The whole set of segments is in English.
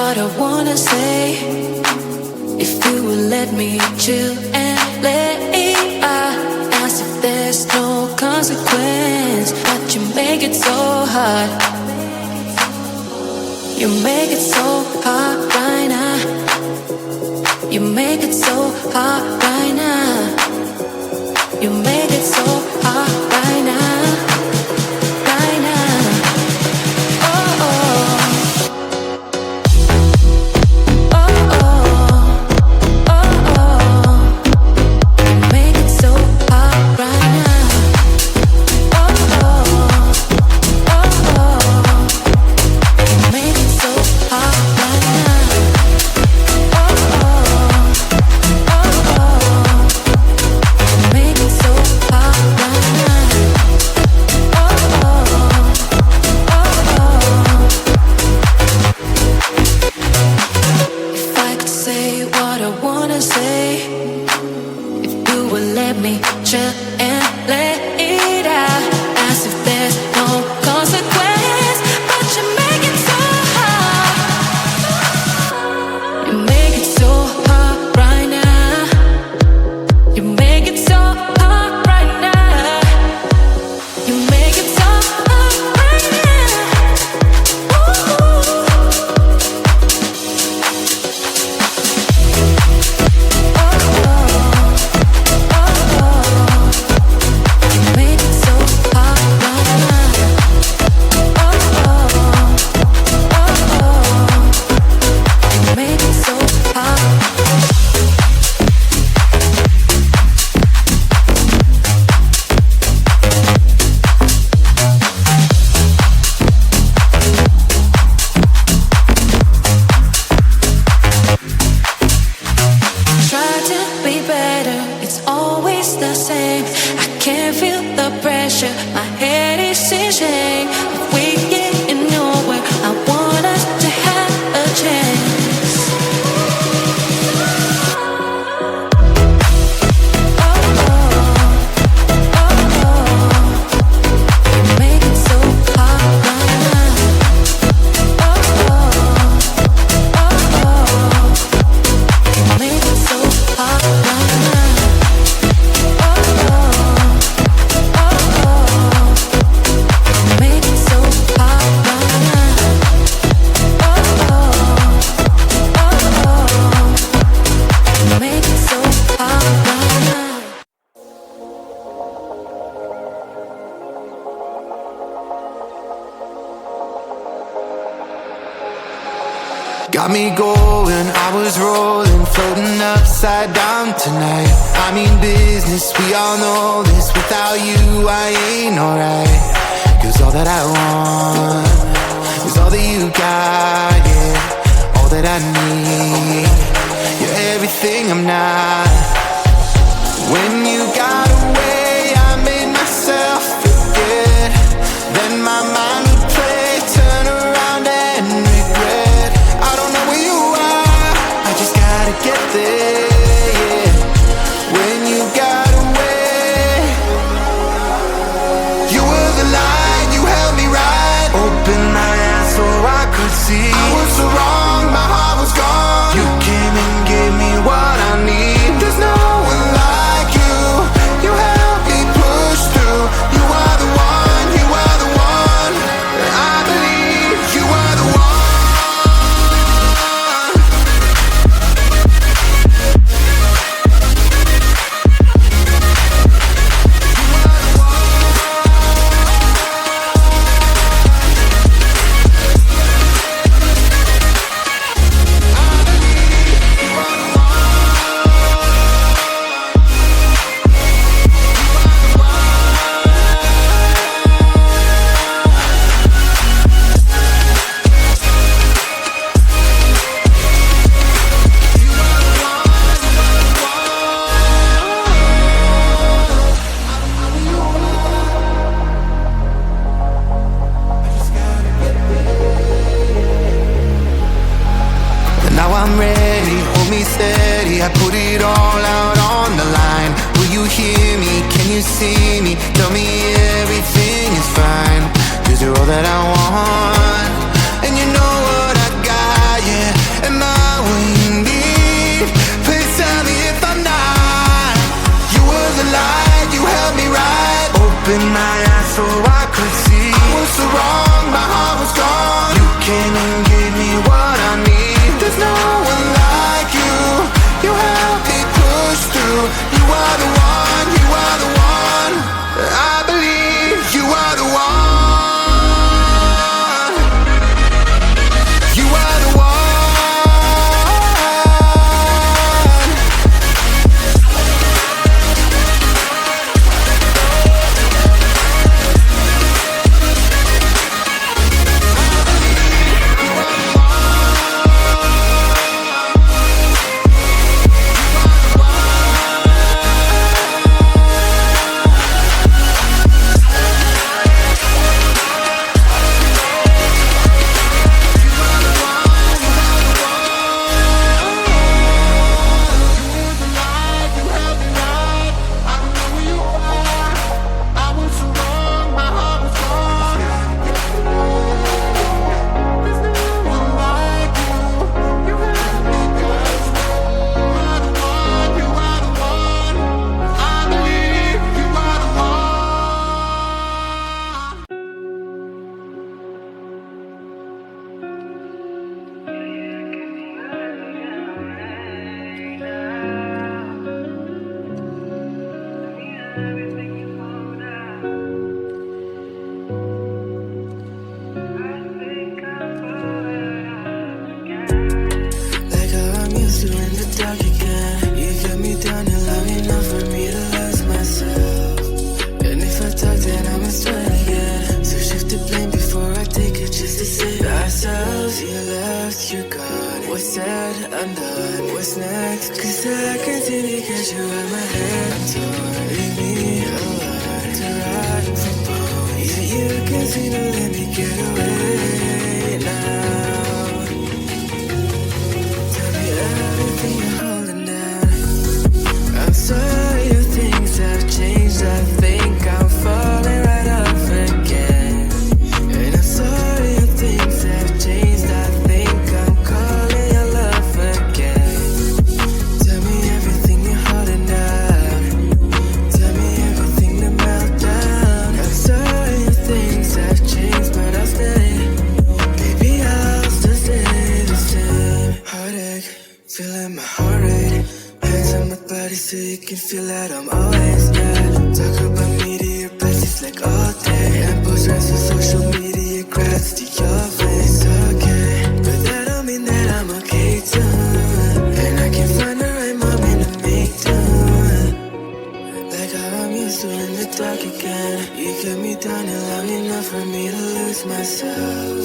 what I wanna say. If you would let me chill and lay, I ask if there's no consequence. But you make it so hard. You make it so hard right now. You make it so hard right now. You make it so hard right now. Right now. Oh, oh. Got me going, I was rolling, floating upside down tonight. I mean business, we all know this. Without you, I ain't alright. Cause all that I want is all that you got, yeah. All that I need, you're everything I'm not. When you got away, I made myself forget. Then my mind would play, turn around and regret. I don't know where you are, I just gotta get there, yeah. When you got away, you were the light, you held me right. Open my eyes so I could see. I was so wrong, my heart was gone. You came and gave me what I need. There's no one like you, you helped me push through. You are the one, you are the one that I believe. You are the one. Now I'm ready, hold me steady. I put it all out on the line. Will you hear me? Can you see me? Tell me everything is fine. Cause you're all that I want, and you know what I got, yeah. blame before I take it just to save ourselves. You left, you're gone. What's said, undone. What's next? Cause I can't seem to get you out my head. I'm torn, leave me alone to rot from bone. Yeah, you can seem to let me get away now. Tell me everything you're holding down. I'm sorry if things have changed. I think I'm falling right off again. And I'm sorry if things have changed. I think I'm calling your love again. Tell me everything you're holding down. Tell me everything to melt down. I'm sorry if things have changed, but I'll stay. Baby, I'll still stay the same. Heartache, feeling my heart rate. Hands on my body so you can feel that I'm always there. Talk about me to your besties like all day. And post rest on social media, crafts to your face. Okay, but that don't mean that I'm okay too. And I can find the right moment to make do. Like how I'm used to in the dark again. You kept me down and long enough for me to lose myself.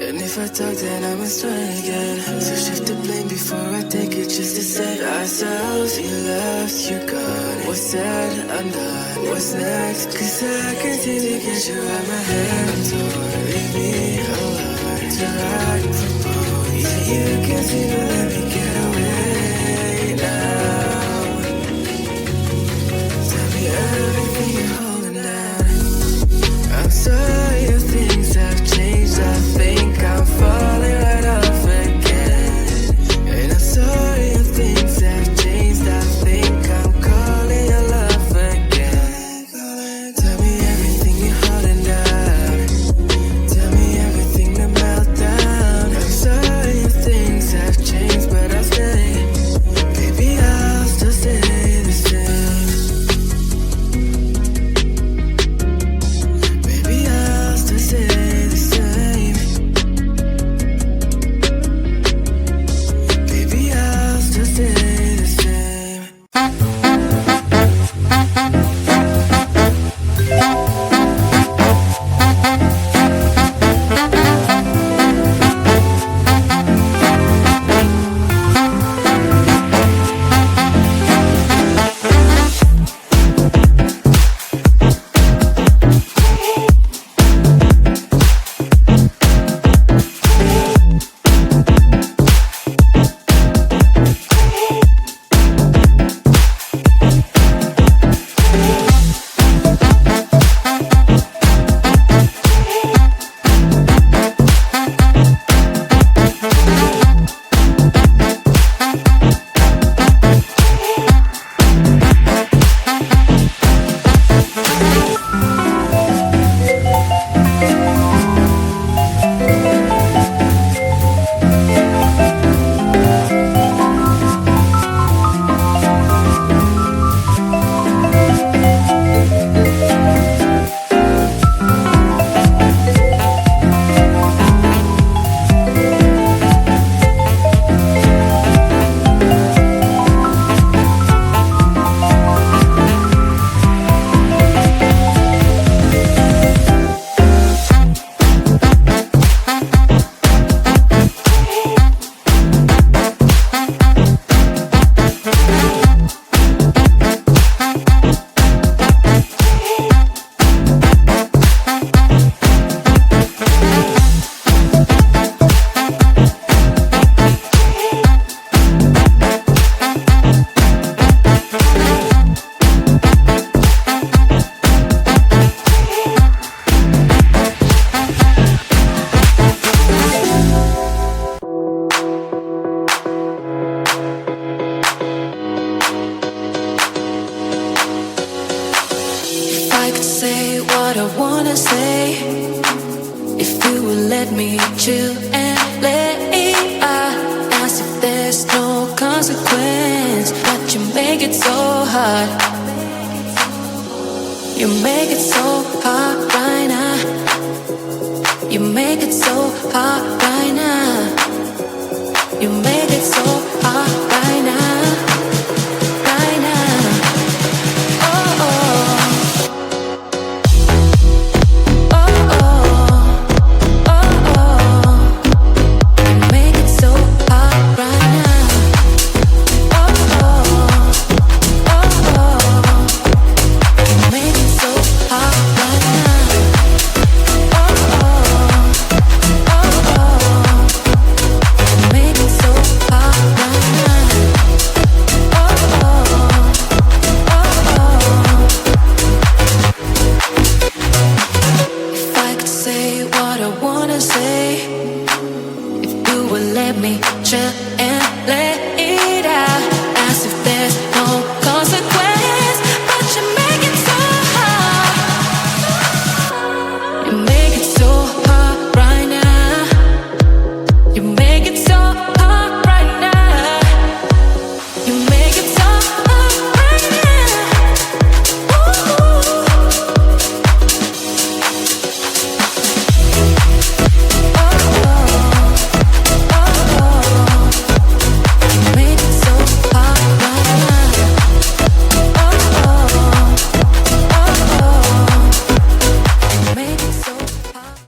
And if I talk, then I must try again. So shift the blame before I take it just to save ourselves. You left, you're gone. What's said, undone. What's next? Cause I can't seem to get you out my head. I'm torn, leave me alone to rot from bone. Yeah, you can seem to let me get away now. Tell me everything you're holding down. I'm sorry if things have changed. I think I'm falling right off again. And I'm sorry if things have changed. I think I'm calling your love again. Tell me everything you're holding down. Tell me everything to melt down. I'm sorry if things have changed, but I'll stay. Baby, I'll still stay the same. Baby, I'll still stay the same. Baby, I'll still stay the same. chill and lay. I ask if there's no consequence, but you make it so hard. You make it so hard right now. You make it so hard right now. You make it so hard right now. Right now. Oh, oh. Oh, oh. chill.